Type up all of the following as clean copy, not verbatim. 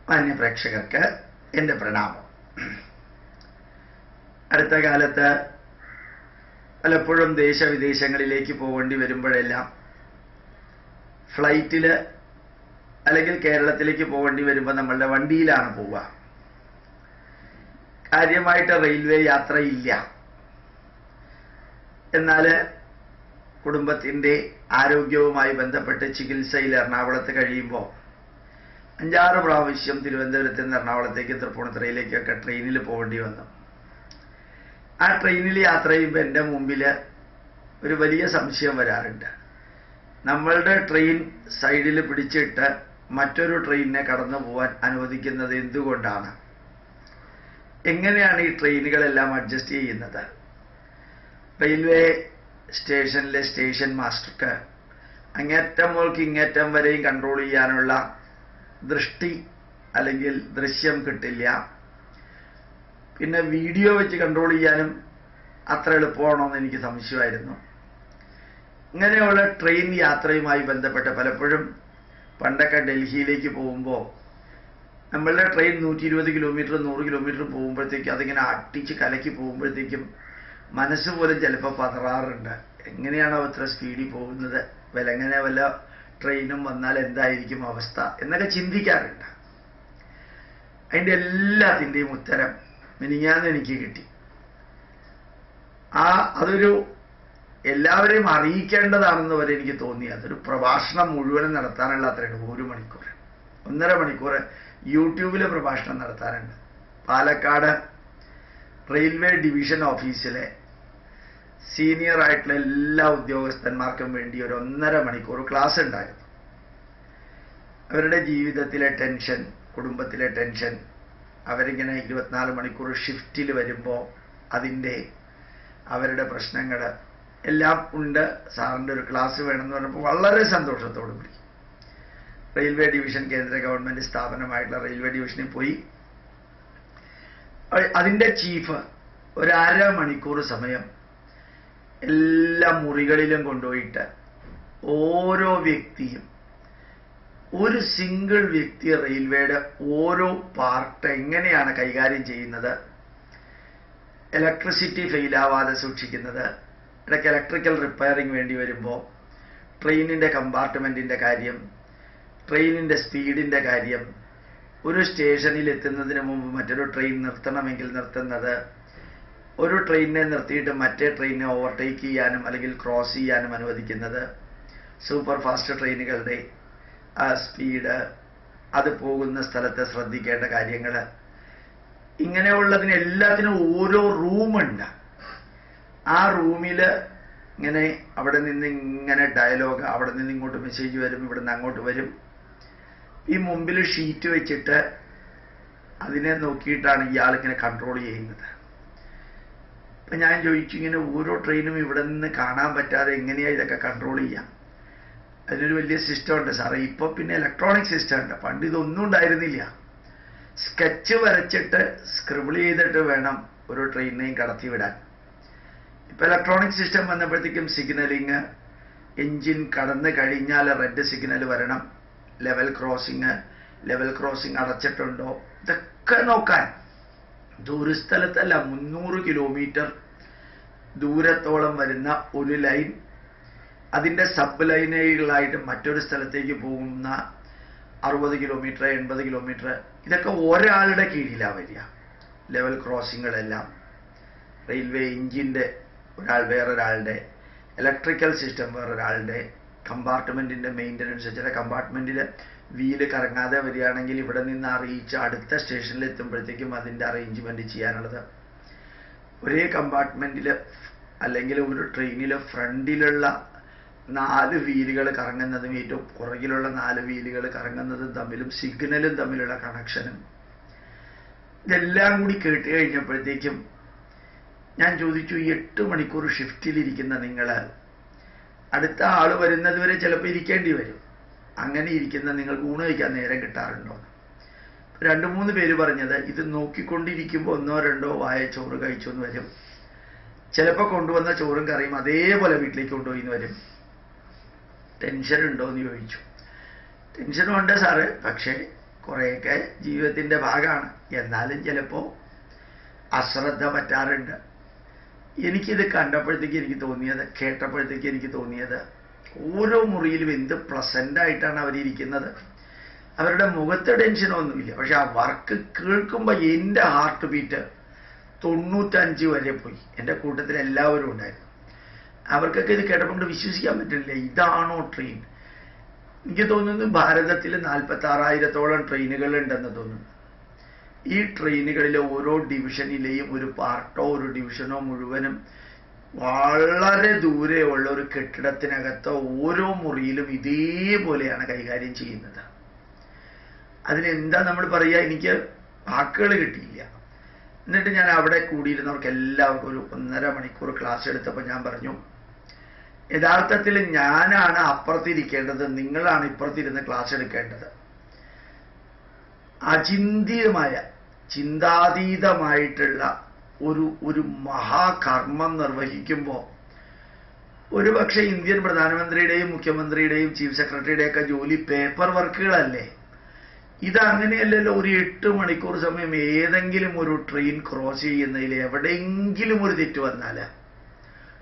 മാന്യ പ്രേക്ഷകർക്ക് എൻ്റെ പ്രണാമം. അടുത്ത കാലത്ത് പലപ്പോഴും ദേശവിദേശങ്ങളിലേക്ക് പോകേണ്ടി വരുമ്പോഴെല്ലാം ഫ്ലൈറ്റിൽ അല്ലെങ്കിൽ കേരളത്തിലേക്ക് പോകേണ്ടി വരുമ്പോൾ നമ്മളുടെ വണ്ടിയിലാണ് പോവുക. കാര്യമായിട്ട് റെയിൽവേ യാത്രയില്ല. എന്നാൽ കുടുംബത്തിൻ്റെ ആരോഗ്യവുമായി ബന്ധപ്പെട്ട് ചികിത്സയിൽ എറണാകുളത്ത് കഴിയുമ്പോൾ 5-6 പ്രാവശ്യം തിരുവനന്തപുരത്ത് നിന്ന് എറണാകുളത്തേക്ക് തൃപ്പൂണിത്തുറയിലേക്കൊക്കെ ട്രെയിനിൽ പോകേണ്ടി വന്നു. ആ ട്രെയിനിൽ യാത്ര ചെയ്യുമ്പോൾ എൻ്റെ മുമ്പിൽ ഒരു വലിയ സംശയം വരാറുണ്ട്. നമ്മളുടെ ട്രെയിൻ സൈഡിൽ പിടിച്ചിട്ട് മറ്റൊരു ട്രെയിനിനെ കടന്നു പോകാൻ അനുവദിക്കുന്നത് എന്തുകൊണ്ടാണ്? എങ്ങനെയാണ് ഈ ട്രെയിനുകളെല്ലാം അഡ്ജസ്റ്റ് ചെയ്യുന്നത്? റെയിൽവേ സ്റ്റേഷനിലെ സ്റ്റേഷൻ മാസ്റ്റർക്ക് അങ്ങേറ്റം മുതൽക്ക് ഇങ്ങേറ്റം വരെയും കൺട്രോൾ ചെയ്യാനുള്ള ദൃഷ്ടി അല്ലെങ്കിൽ ദൃശ്യം കിട്ടില്ല. പിന്നെ വീഡിയോ വെച്ച് കൺട്രോൾ ചെയ്യാനും അത്ര എളുപ്പമാണോ എന്ന് എനിക്ക് സംശയമായിരുന്നു. ഇങ്ങനെയുള്ള ട്രെയിൻ യാത്രയുമായി ബന്ധപ്പെട്ട് പലപ്പോഴും പണ്ടൊക്കെ ഡൽഹിയിലേക്ക് പോകുമ്പോൾ നമ്മളുടെ ട്രെയിൻ 120 കിലോമീറ്റർ 100 കിലോമീറ്റർ പോകുമ്പോഴത്തേക്കും അതിങ്ങനെ അട്ടിച്ച് കലക്കി പോകുമ്പോഴത്തേക്കും മനസ്സ് പോലും ചിലപ്പോൾ പതറാറുണ്ട്. എങ്ങനെയാണോ ഇത്ര സ്പീഡിൽ പോകുന്നത്, വിലങ്ങനെ വല്ല ട്രെയിനും വന്നാൽ എന്തായിരിക്കും അവസ്ഥ എന്നൊക്കെ ചിന്തിക്കാറുണ്ട്. അതിൻ്റെ എല്ലാത്തിൻ്റെയും ഉത്തരം മിനിഞ്ഞാന്ന് എനിക്ക് കിട്ടി. അതൊരു എല്ലാവരെയും അറിയിക്കേണ്ടതാണെന്ന് വരെ എനിക്ക് തോന്നി. അതൊരു പ്രഭാഷണം മുഴുവനും നടത്താനുള്ള അത്രയുണ്ട്. 1 മണിക്കൂർ 1.5 മണിക്കൂർ യൂട്യൂബിൽ പ്രഭാഷണം നടത്താറുണ്ട്. പാലക്കാട് റെയിൽവേ ഡിവിഷൻ ഓഫീസിലെ സീനിയർ ആയിട്ടുള്ള എല്ലാ ഉദ്യോഗസ്ഥന്മാർക്കും വേണ്ടി ഒരു 1.5 മണിക്കൂർ ക്ലാസ് ഉണ്ടായിരുന്നു. അവരുടെ ജീവിതത്തിലെ ടെൻഷൻ, കുടുംബത്തിലെ ടെൻഷൻ, അവരിങ്ങനെ 24 മണിക്കൂർ ഷിഫ്റ്റിൽ വരുമ്പോൾ അതിൻ്റെ അവരുടെ പ്രശ്നങ്ങൾ എല്ലാം ഉണ്ട്. സാറിൻ്റെ ഒരു ക്ലാസ് വേണമെന്ന് പറഞ്ഞപ്പോൾ വളരെ സന്തോഷത്തോടു കൂടി റെയിൽവേ ഡിവിഷൻ കേന്ദ്ര ഗവൺമെൻറ് സ്ഥാപനമായിട്ടുള്ള റെയിൽവേ ഡിവിഷനിൽ പോയി. അതിൻ്റെ ചീഫ് ഒരു 1/2 മണിക്കൂർ സമയം എല്ലാ മുറികളിലും കൊണ്ടുപോയിട്ട് ഓരോ വ്യക്തിയും, ഒരു സിംഗിൾ വ്യക്തി റെയിൽവേയുടെ ഓരോ പാർട്ട് എങ്ങനെയാണ് കൈകാര്യം ചെയ്യുന്നത്, ഇലക്ട്രിസിറ്റി ഫെയിലാവാതെ സൂക്ഷിക്കുന്നത്, ഇടയ്ക്ക് ഇലക്ട്രിക്കൽ റിപ്പയറിംഗ് വേണ്ടി വരുമ്പോൾ ട്രെയിനിൻ്റെ കമ്പാർട്ട്മെൻറ്റിൻ്റെ കാര്യം, ട്രെയിനിൻ്റെ സ്പീഡിൻ്റെ കാര്യം, ഒരു സ്റ്റേഷനിൽ എത്തുന്നതിന് മുമ്പ് മറ്റൊരു ട്രെയിൻ നിർത്തണമെങ്കിൽ നിർത്തുന്നത്, ഒരു ട്രെയിനിനെ നിർത്തിയിട്ട് മറ്റേ ട്രെയിനിനെ ഓവർടേക്ക് ചെയ്യാനും അല്ലെങ്കിൽ ക്രോസ് ചെയ്യാനും അനുവദിക്കുന്നത്, സൂപ്പർ ഫാസ്റ്റ് ട്രെയിനുകളുടെ സ്പീഡ്, അത് പോകുന്ന സ്ഥലത്ത് ശ്രദ്ധിക്കേണ്ട കാര്യങ്ങൾ, ഇങ്ങനെയുള്ളതിന് എല്ലാത്തിനും ഓരോ റൂമുണ്ട്. ആ റൂമിൽ ഇങ്ങനെ അവിടെ നിന്ന് ഇങ്ങനെ ഡയലോഗ്, അവിടെ നിന്ന് ഇങ്ങോട്ട് മെസ്സേജ് വരും, ഇവിടെ നിന്ന് അങ്ങോട്ട് വരും. ഈ മുമ്പിൽ ഷീറ്റ് വെച്ചിട്ട് അതിനെ നോക്കിയിട്ടാണ് ഇയാളിങ്ങനെ കൺട്രോൾ ചെയ്യുന്നത്. അപ്പം ഞാൻ ചോദിച്ചു, ഇങ്ങനെ ഓരോ ട്രെയിനും ഇവിടെ നിന്ന് കാണാൻ പറ്റാതെ എങ്ങനെയാണ് ഇതൊക്കെ കൺട്രോൾ ചെയ്യാം? അതിനൊരു വലിയ സിസ്റ്റം ഉണ്ട് സാറേ. ഇപ്പോൾ പിന്നെ ഇലക്ട്രോണിക് സിസ്റ്റം ഉണ്ട്. പണ്ട് ഇതൊന്നും ഉണ്ടായിരുന്നില്ല. സ്കെച്ച് വരച്ചിട്ട് സ്ക്രിബിൾ ചെയ്തിട്ട് വേണം ഒരു ട്രെയിനിനെയും കടത്തിവിടാൻ. ഇപ്പോൾ ഇലക്ട്രോണിക് സിസ്റ്റം വന്നപ്പോഴത്തേക്കും സിഗ്നലിങ്, എൻജിൻ കടന്നു കഴിഞ്ഞാൽ റെഡ് സിഗ്നൽ വരണം, ലെവൽ ക്രോസിങ് അടച്ചിട്ടുണ്ടോ, ഇതൊക്കെ നോക്കാൻ ദൂരസ്ഥലത്തല്ല 300 കിലോമീറ്റർ ദൂരത്തോളം വരുന്ന ഒരു ലൈൻ, അതിൻ്റെ സബ് ലൈനുകളായിട്ട് മറ്റൊരു സ്ഥലത്തേക്ക് പോകുന്ന 60 കിലോമീറ്റർ 80 കിലോമീറ്റർ, ഇതൊക്കെ ഒരാളുടെ കീഴിലാണ് വരിക. ലെവൽ ക്രോസിങ്ങുകളെല്ലാം റെയിൽവേ എഞ്ചിൻ്റെ ഒരാൾ വേറൊരാളുടെ, ഇലക്ട്രിക്കൽ സിസ്റ്റം വേറൊരാളുടെ, കമ്പാർട്ട്മെൻറ്റിൻ്റെ മെയിൻ്റനൻസ്, ചില കമ്പാർട്ട്മെൻറ്റിൽ വീല് കറങ്ങാതെ വരികയാണെങ്കിൽ ഇവിടെ നിന്ന് അറിയിച്ച് അടുത്ത സ്റ്റേഷനിൽ എത്തുമ്പോഴത്തേക്കും അതിൻ്റെ അറേഞ്ച്മെൻറ്റ് ചെയ്യാനുള്ളത്. ഒരേ കമ്പാർട്ട്മെൻറ്റിൽ അല്ലെങ്കിൽ ഒരു ട്രെയിനിൽ ഫ്രണ്ടിലുള്ള 4 വീലുകൾ കറങ്ങുന്നതും ഏറ്റവും പുറകിലുള്ള 4 വീലുകൾ കറങ്ങുന്നതും തമ്മിലും സിഗ്നലും തമ്മിലുള്ള കണക്ഷനും ഇതെല്ലാം കൂടി കേട്ട് കഴിഞ്ഞപ്പോഴത്തേക്കും ഞാൻ ചോദിച്ചു, 8 മണിക്കൂർ ഷിഫ്റ്റിലിരിക്കുന്ന നിങ്ങൾ അടുത്ത ആൾ വരുന്നത് വരെ ചിലപ്പോൾ ഇരിക്കേണ്ടി വരും. അങ്ങനെ ഇരിക്കുന്ന നിങ്ങൾക്ക് ഊണ് കഴിക്കാൻ നേരം കിട്ടാറുണ്ടോ? 2-3 പേര് പറഞ്ഞത് ഇത് നോക്കിക്കൊണ്ടിരിക്കുമ്പോൾ 1-2 വായ ചോറ് കഴിച്ചു എന്ന് വരും. ചിലപ്പോൾ കൊണ്ടുവന്ന ചോറും കറിയും അതേപോലെ വീട്ടിലേക്ക് കൊണ്ടുപോയി എന്ന് വരും. ടെൻഷൻ ഉണ്ടോ എന്ന് ചോദിച്ചു. ടെൻഷനും ഉണ്ട് സാറ്, പക്ഷേ കുറേയൊക്കെ ജീവിതത്തിൻ്റെ ഭാഗമാണ്. എന്നാലും ചിലപ്പോൾ അശ്രദ്ധ പറ്റാറുണ്ട്. എനിക്കിത് കണ്ടപ്പോഴത്തേക്ക് എനിക്ക് തോന്നിയത്, കേട്ടപ്പോഴത്തേക്ക് എനിക്ക് തോന്നിയത്, ഓരോ മുറിയിലും എന്ത് പ്ലസൻ്റായിട്ടാണ് അവരിയ്ക്കുന്നത്. അവരുടെ മുഖത്ത് ടെൻഷനൊന്നുമില്ല. പക്ഷെ ആ വർക്ക് കേൾക്കുമ്പോൾ എൻ്റെ ഹാർട്ട് ബീറ്റ് 95 വരെ പോയി. എൻ്റെ കൂട്ടത്തിൽ എല്ലാവരും ഉണ്ടായിരുന്നു. അവർക്കൊക്കെ ഇത് കേട്ടപ്പോൾ വിശ്വസിക്കാൻ പറ്റില്ല. ഇതാണോ ട്രെയിൻ? എനിക്ക് തോന്നുന്നു ഭാരതത്തിൽ 46,000-ഓളം ട്രെയിനുകൾ ഉണ്ടെന്ന് തോന്നുന്നു. ഈ ട്രെയിനുകളിലെ ഓരോ ഡിവിഷനിലെയും ഒരു പാർട്ടോ ഒരു ഡിവിഷനോ മുഴുവനും വളരെ ദൂരെയുള്ള ഒരു കെട്ടിടത്തിനകത്ത് ഓരോ മുറിയിലും ഇതേപോലെയാണ് കൈകാര്യം ചെയ്യുന്നത്. അതിനെന്താ നമ്മൾ പറയുക? എനിക്ക് വാക്കുകൾ കിട്ടിയില്ല. എന്നിട്ട് ഞാൻ അവിടെ കൂടിയിരുന്നവർക്ക് എല്ലാവർക്കും ഒരു 1.5 മണിക്കൂർ ക്ലാസ് എടുത്തപ്പോൾ ഞാൻ പറഞ്ഞു, യഥാർത്ഥത്തിൽ ഞാനാണ് അപ്പുറത്തിരിക്കേണ്ടത്, നിങ്ങളാണ് ഇപ്പുറത്തിരുന്ന് ക്ലാസ് എടുക്കേണ്ടത്. അചിന്തിതമായ ചിന്താതീതമായിട്ടുള്ള ഒരു മഹാകർമ്മം നിർവഹിക്കുമ്പോൾ ഒരുപക്ഷെ ഇന്ത്യൻ പ്രധാനമന്ത്രിയുടെയും മുഖ്യമന്ത്രിയുടെയും ചീഫ് സെക്രട്ടറിയുടെയൊക്കെ ജോലി പേപ്പർ വർക്കുകളല്ലേ. ഇതങ്ങനെയല്ലല്ലോ. ഒരു 8 മണിക്കൂർ സമയം ഏതെങ്കിലും ഒരു ട്രെയിൻ ക്രോസ് ചെയ്യുന്നതിൽ എവിടെയെങ്കിലും ഒരു തെറ്റ് വന്നാൽ,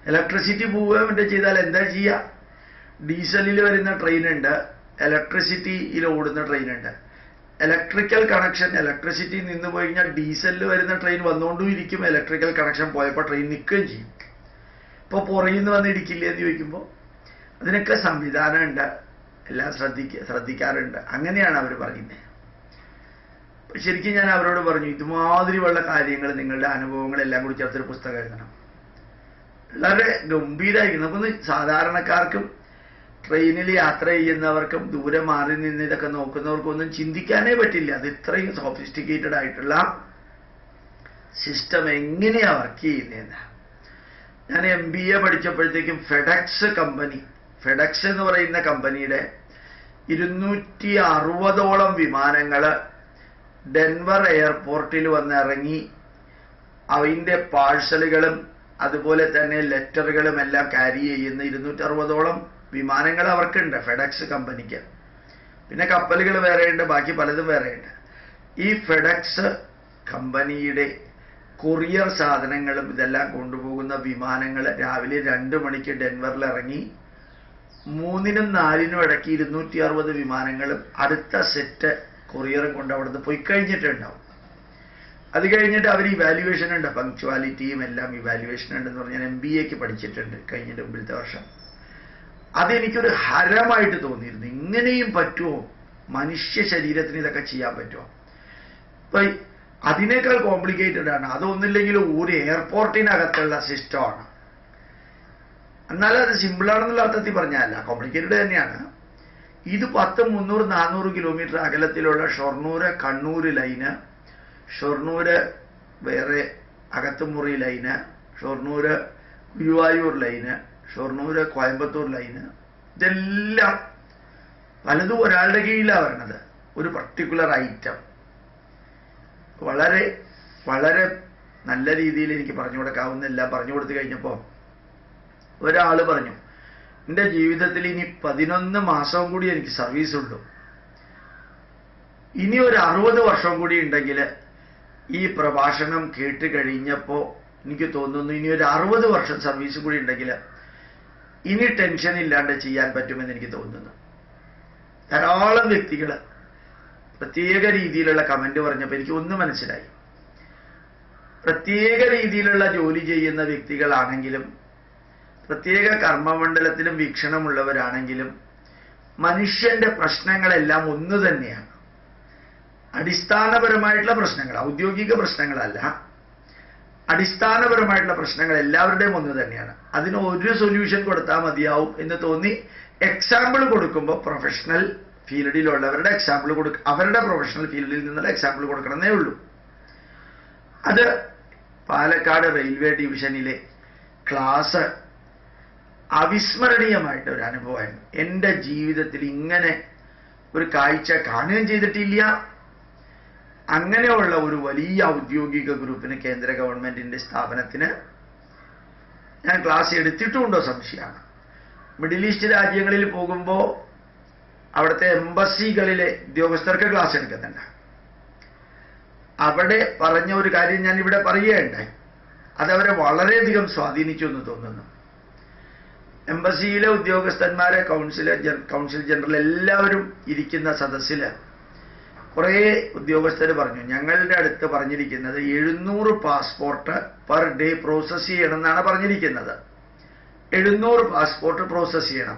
ഇലക്ട്രിസിറ്റി പോവുക ചെയ്താൽ എന്താ ചെയ്യുക? ഡീസലിൽ വരുന്ന ട്രെയിനുണ്ട്, ഇലക്ട്രിസിറ്റിയിൽ ഓടുന്ന ട്രെയിനുണ്ട്. ഇലക്ട്രിക്കൽ കണക്ഷൻ, ഇലക്ട്രിസിറ്റി നിന്ന് പോയി കഴിഞ്ഞാൽ ഡീസലിൽ വരുന്ന ട്രെയിൻ വന്നുകൊണ്ടും ഇരിക്കും. ഇലക്ട്രിക്കൽ കണക്ഷൻ പോയപ്പോൾ ട്രെയിൻ നിൽക്കുകയും ചെയ്യും. ഇപ്പോൾ പുറകിൽ നിന്ന് വന്ന് ഇടിക്കില്ല എന്ന് ചോദിക്കുമ്പോൾ അതിനൊക്കെ സംവിധാനമുണ്ട്, എല്ലാം ശ്രദ്ധിക്കാറുണ്ട്. അങ്ങനെയാണ് അവർ പറയുന്നത്. ശരിക്കും ഞാൻ അവരോട് പറഞ്ഞു, ഇതുമാതിരിയുള്ള കാര്യങ്ങൾ, നിങ്ങളുടെ അനുഭവങ്ങളെല്ലാം കൂടി ചേർത്തൊരു പുസ്തകം എഴുതണം. വളരെ ഗംഭീരമായിരിക്കും. നമുക്കൊന്ന് സാധാരണക്കാർക്കും ട്രെയിനിൽ യാത്ര ചെയ്യുന്നവർക്കും ദൂരെ മാറി നിന്ന് ഇതൊക്കെ നോക്കുന്നവർക്കൊന്നും ചിന്തിക്കാനേ പറ്റില്ല. അത് ഇത്രയും സോഫിസ്റ്റിക്കേറ്റഡ് ആയിട്ടുള്ള സിസ്റ്റം എങ്ങനെയാ വർക്ക് ചെയ്യുന്നതെന്ന്. ഞാൻ MBA പഠിച്ചപ്പോഴത്തേക്കും ഫെഡക്സ് എന്ന് പറയുന്ന കമ്പനിയുടെ 260ഓളം വിമാനങ്ങൾ ഡെൻവർ എയർപോർട്ടിൽ വന്നിറങ്ങി അതിൻ്റെ പാഴ്സലുകളും അതുപോലെ തന്നെ ലെറ്ററുകളും എല്ലാം ക്യാരി ചെയ്യുന്ന 260ഓളം വിമാനങ്ങൾ അവർക്കുണ്ട്, ഫെഡക്സ് കമ്പനിക്ക്. പിന്നെ കപ്പലുകൾ വേറെയുണ്ട്, ബാക്കി പലതും വേറെയുണ്ട്. ഈ ഫെഡക്സ് കമ്പനിയുടെ കൊറിയർ സാധനങ്ങളും ഇതെല്ലാം കൊണ്ടുപോകുന്ന വിമാനങ്ങൾ രാവിലെ 2 മണിക്ക് ഡെൻവറിൽ ഇറങ്ങി 3നും 4നും ഇടയ്ക്ക് 260 വിമാനങ്ങളും അടുത്ത സെറ്റ് കൊറിയറും കൊണ്ട് അവിടുന്ന് പോയി കഴിഞ്ഞിട്ടുണ്ടാവും. അത് കഴിഞ്ഞിട്ട് അവർ ഇവാലുവേഷൻ ഉണ്ട്, പങ്ക്ച്വാലിറ്റിയും എല്ലാം ഇവാലുവേഷൻ ഉണ്ടെന്ന് പറഞ്ഞാൽ MBAക്ക് പഠിച്ചിട്ടുണ്ട് കഴിഞ്ഞിട്ട് മുമ്പിലത്തെ വർഷം. അതെനിക്കൊരു ഹരമായിട്ട് തോന്നിയിരുന്നു. ഇങ്ങനെയും പറ്റുമോ? മനുഷ്യ ശരീരത്തിന് ഇതൊക്കെ ചെയ്യാൻ പറ്റുമോ? ഇപ്പൊ അതിനേക്കാൾ കോംപ്ലിക്കേറ്റഡ് ആണ്. അതൊന്നുമില്ലെങ്കിലും ഒരു എയർപോർട്ടിനകത്തുള്ള സിസ്റ്റമാണ്. എന്നാലും അത് സിമ്പിളാണെന്നുള്ള അർത്ഥത്തിൽ പറഞ്ഞല്ല, കോംപ്ലിക്കേറ്റഡ് തന്നെയാണ്. ഇത് 10, 300, 400 കിലോമീറ്റർ അകലത്തിലുള്ള ഷൊർണൂര് കണ്ണൂര് ലൈന്, ഷൊർണൂര് വേറെ Akathumuri line, Shoranur Guruvayur line, Shoranur Coimbatore line, ഇതെല്ലാം പലതും ഒരാളുടെ കീഴിലാണ് വരണത്. ഒരു പർട്ടിക്കുലർ ഐറ്റം വളരെ വളരെ നല്ല രീതിയിൽ എനിക്ക് പറഞ്ഞു കൊടുക്കാവുന്ന എല്ലാം പറഞ്ഞു കൊടുത്തു കഴിഞ്ഞപ്പോൾ ഒരാൾ പറഞ്ഞു, എൻ്റെ ജീവിതത്തിൽ ഇനി 11 മാസവും കൂടി എനിക്ക് സർവീസ് ഉള്ളൂ, ഇനി ഒരു 60 വർഷം കൂടി ഉണ്ടെങ്കിൽ ഈ പ്രഭാഷണം കേട്ട് കഴിഞ്ഞപ്പോൾ എനിക്ക് തോന്നുന്നു ഇനി ഒരു 60 വർഷം സർവീസ് കൂടി ഉണ്ടെങ്കിൽ ഇനി ടെൻഷൻ ഇല്ലാണ്ട് ചെയ്യാൻ പറ്റുമെന്ന് എനിക്ക് തോന്നുന്നു. ധാരാളം വ്യക്തികൾ പ്രത്യേക രീതിയിലുള്ള കമന്റ് പറഞ്ഞപ്പോൾ എനിക്ക് ഒന്ന് മനസ്സിലായി. പ്രത്യേക രീതിയിലുള്ള ജോലി ചെയ്യുന്ന വ്യക്തികളാണെങ്കിലും പ്രത്യേക കർമ്മമണ്ഡലത്തിലും വീക്ഷണമുള്ളവരാണെങ്കിലും മനുഷ്യന്റെ പ്രശ്നങ്ങളെല്ലാം ഒന്ന് തന്നെയാണ്. അടിസ്ഥാനപരമായിട്ടുള്ള പ്രശ്നങ്ങൾ, ഔദ്യോഗിക പ്രശ്നങ്ങളല്ല, അടിസ്ഥാനപരമായിട്ടുള്ള പ്രശ്നങ്ങൾ എല്ലാവരുടെയും ഒന്ന് തന്നെയാണ്. അതിന് ഒരു സൊല്യൂഷൻ കൊടുത്താൽ മതിയാവും എന്ന് തോന്നി എക്സാമ്പിൾ കൊടുക്കുമ്പോൾ പ്രൊഫഷണൽ ഫീൽഡിലുള്ളവരുടെ എക്സാമ്പിൾ അവരുടെ പ്രൊഫഷണൽ ഫീൽഡിൽ നിന്നുള്ള എക്സാമ്പിൾ കൊടുക്കണമെന്നേ ഉള്ളൂ. അത് പാലക്കാട് റെയിൽവേ ഡിവിഷനിലെ ക്ലാസ് അവിസ്മരണീയമായിട്ട് ഒരു അനുഭവമായിരുന്നു. എൻ്റെ ജീവിതത്തിൽ ഇങ്ങനെ ഒരു കാഴ്ച കാണുകയും ചെയ്തിട്ടില്ല. അങ്ങനെയുള്ള ഒരു വലിയ ഔദ്യോഗിക ഗ്രൂപ്പിന്, കേന്ദ്ര ഗവൺമെന്റിന്റെ സ്ഥാപനത്തിന് ഞാൻ ക്ലാസ് എടുത്തിട്ടുണ്ടോ സംശയമാണ്. മിഡിൽ ഈസ്റ്റ് രാജ്യങ്ങളിൽ പോകുമ്പോൾ അവിടുത്തെ എംബസികളിലെ ഉദ്യോഗസ്ഥർക്ക് ക്ലാസ് എടുക്കുന്നുണ്ട്. അവിടെ പറഞ്ഞ ഒരു കാര്യം ഞാൻ ഇവിടെ പറയുകയുണ്ടായി. അതവരെ വളരെയധികം സ്വാധീനിച്ചു എന്ന് തോന്നുന്നു. എംബസിയിലെ ഉദ്യോഗസ്ഥന്മാരെ, കൗൺസിൽ ജനറൽ എല്ലാവരും ഇരിക്കുന്ന സദസ്സിൽ കുറേ ഉദ്യോഗസ്ഥർ പറഞ്ഞു, ഞങ്ങളുടെ അടുത്ത് പറഞ്ഞിരിക്കുന്നത് 700 പാസ്പോർട്ട് പെർ ഡേ പ്രോസസ് ചെയ്യണമെന്നാണ് പറഞ്ഞിരിക്കുന്നത്. 700 പാസ്പോർട്ട് പ്രോസസ് ചെയ്യണം.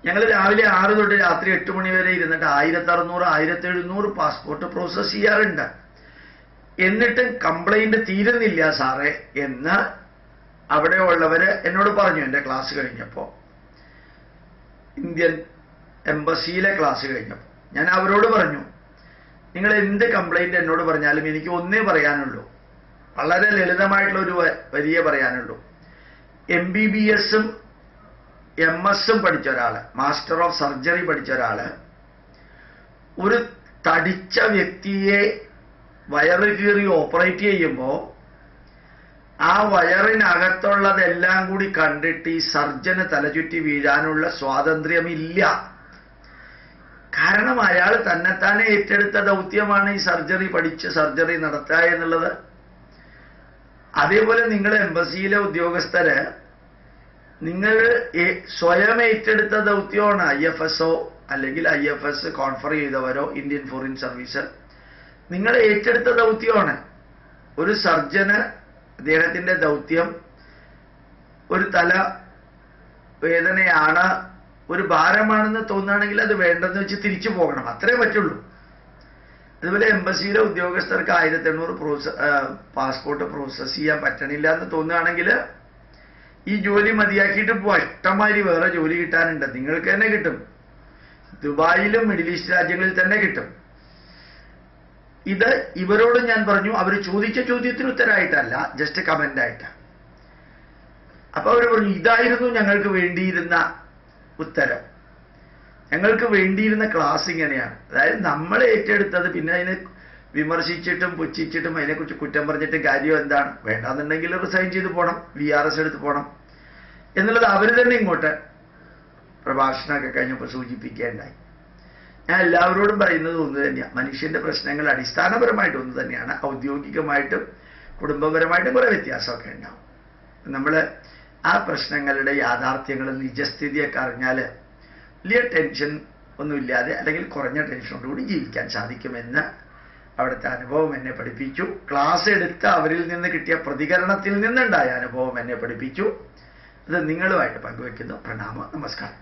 ഞങ്ങൾ രാവിലെ 6 തൊട്ട് രാത്രി 8 മണി വരെ ഇരുന്നിട്ട് 1600, 1700 പാസ്പോർട്ട് പ്രോസസ് ചെയ്യാറുണ്ട്. എന്നിട്ടും കംപ്ലൈന്റ് തീരുന്നില്ല സാറേ എന്ന് അവിടെ ഉള്ളവര് എന്നോട് പറഞ്ഞു. എൻ്റെ ക്ലാസ് കഴിഞ്ഞപ്പോൾ, ഇന്ത്യൻ എംബസിയിലെ ക്ലാസ് കഴിഞ്ഞപ്പോൾ ഞാൻ അവരോട് പറഞ്ഞു, നിങ്ങൾ എന്ത് കംപ്ലൈന്റ് എന്നോട് പറഞ്ഞാലും എനിക്ക് ഒന്നേ പറയാനുള്ളൂ, വളരെ ലളിതമായിട്ടുള്ള ഒരു വരിയെ പറയാനുള്ളൂ. MBBS-ഉം MS-ഉം പഠിച്ച ഒരാള്, മാസ്റ്റർ ഓഫ് സർജറി പഠിച്ച ഒരാള് ഒരു തടിച്ച വ്യക്തിയെ വയറ് കീറി ഓപ്പറേറ്റ് ചെയ്യുമ്പോൾ ആ വയറിനകത്തുള്ളതെല്ലാം കൂടി കണ്ടിട്ട് ഈ സർജന് തലചുറ്റി വീഴാനുള്ള സ്വാതന്ത്ര്യമില്ല. കാരണം അയാൾ തന്നെത്താനെ ഏറ്റെടുത്ത ദൗത്യമാണ് ഈ സർജറി പഠിച്ച് സർജറി നടത്തുക എന്നുള്ളത്. അതേപോലെ നിങ്ങൾ എംബസിയിലെ ഉദ്യോഗസ്ഥര് നിങ്ങൾ സ്വയം ഏറ്റെടുത്ത ദൗത്യമാണ്. IFSO അല്ലെങ്കിൽ IFS കോൺഫർ ചെയ്തവരോ ഇന്ത്യൻ ഫോറിൻ സർവീസ് നിങ്ങൾ ഏറ്റെടുത്ത ദൗത്യമാണ്. ഒരു സർജന് അദ്ദേഹത്തിന്റെ ദൗത്യം ഒരു തല വേദനയാണ്, ഒരു ഭാരമാണെന്ന് തോന്നുകയാണെങ്കിൽ അത് വേണ്ടെന്ന് വെച്ച് തിരിച്ചു പോകണം, അത്രേ പറ്റുള്ളൂ. അതുപോലെ എംബസിയിലെ ഉദ്യോഗസ്ഥർക്ക് 1800 പാസ്പോർട്ട് പ്രോസസ് ചെയ്യാൻ പറ്റണില്ല എന്ന് തോന്നുകയാണെങ്കിൽ ഈ ജോലി മതിയാക്കിയിട്ട് പോവാ. ഇഷ്ടമാതിരി വേറെ ജോലി കിട്ടാനുണ്ട്, നിങ്ങൾക്ക് തന്നെ കിട്ടും. ദുബായിലും മിഡിൽ ഈസ്റ്റ് രാജ്യങ്ങളിൽ തന്നെ കിട്ടും. ഇത് ഇവരോട് ഞാൻ പറഞ്ഞു. അവർ ചോദിച്ച ചോദ്യത്തിന് ഉത്തരമായിട്ടല്ല, ജസ്റ്റ് കമന്റ് ആയിട്ട്. അപ്പൊ അവർ പറഞ്ഞു, ഇതായിരുന്നു ഞങ്ങൾക്ക് വേണ്ടിയിരുന്ന ഉത്തരം, ഞങ്ങൾക്ക് വേണ്ടിയിരുന്ന ക്ലാസ് ഇങ്ങനെയാണ്. അതായത് നമ്മൾ ഏറ്റെടുത്തത് പിന്നെ അതിനെ വിമർശിച്ചിട്ടും പുച്ഛിച്ചിട്ടും അതിനെക്കുറിച്ച് കുറ്റം പറഞ്ഞിട്ടും കാര്യം എന്താണ്? വേണ്ടാന്നുണ്ടെങ്കിൽ റിസൈൻ ചെയ്ത് പോകണം, VRS എടുത്ത് പോകണം എന്നുള്ളത് അവർ തന്നെ ഇങ്ങോട്ട് പ്രഭാഷണമൊക്കെ കഴിഞ്ഞപ്പോൾ സൂചിപ്പിക്കേണ്ടായി. ഞാൻ എല്ലാവരോടും പറയുന്നത് ഒന്ന് തന്നെയാണ്, മനുഷ്യന്റെ പ്രശ്നങ്ങൾ അടിസ്ഥാനപരമായിട്ട് ഒന്ന് തന്നെയാണ്. ഔദ്യോഗികമായിട്ടും കുടുംബപരമായിട്ടും കുറെ വ്യത്യാസമൊക്കെ ഉണ്ടാവും. നമ്മൾ ആ പ്രശ്നങ്ങളുടെ യാഥാർത്ഥ്യങ്ങളും നിജസ്ഥിതിയൊക്കെ അറിഞ്ഞാൽ വലിയ ടെൻഷൻ ഒന്നുമില്ലാതെ അല്ലെങ്കിൽ കുറഞ്ഞ ടെൻഷനോടുകൂടി ജീവിക്കാൻ സാധിക്കുമെന്ന് അവിടുത്തെ അനുഭവം എന്നെ പഠിപ്പിച്ചു. ക്ലാസ് എടുത്ത അവരിൽ നിന്ന് കിട്ടിയ പ്രതികരണത്തിൽ നിന്നുണ്ടായ അനുഭവം എന്നെ പഠിപ്പിച്ചു. അത് നിങ്ങളുമായിട്ട് പങ്കുവെക്കുന്നു. പ്രണാമം, നമസ്കാരം.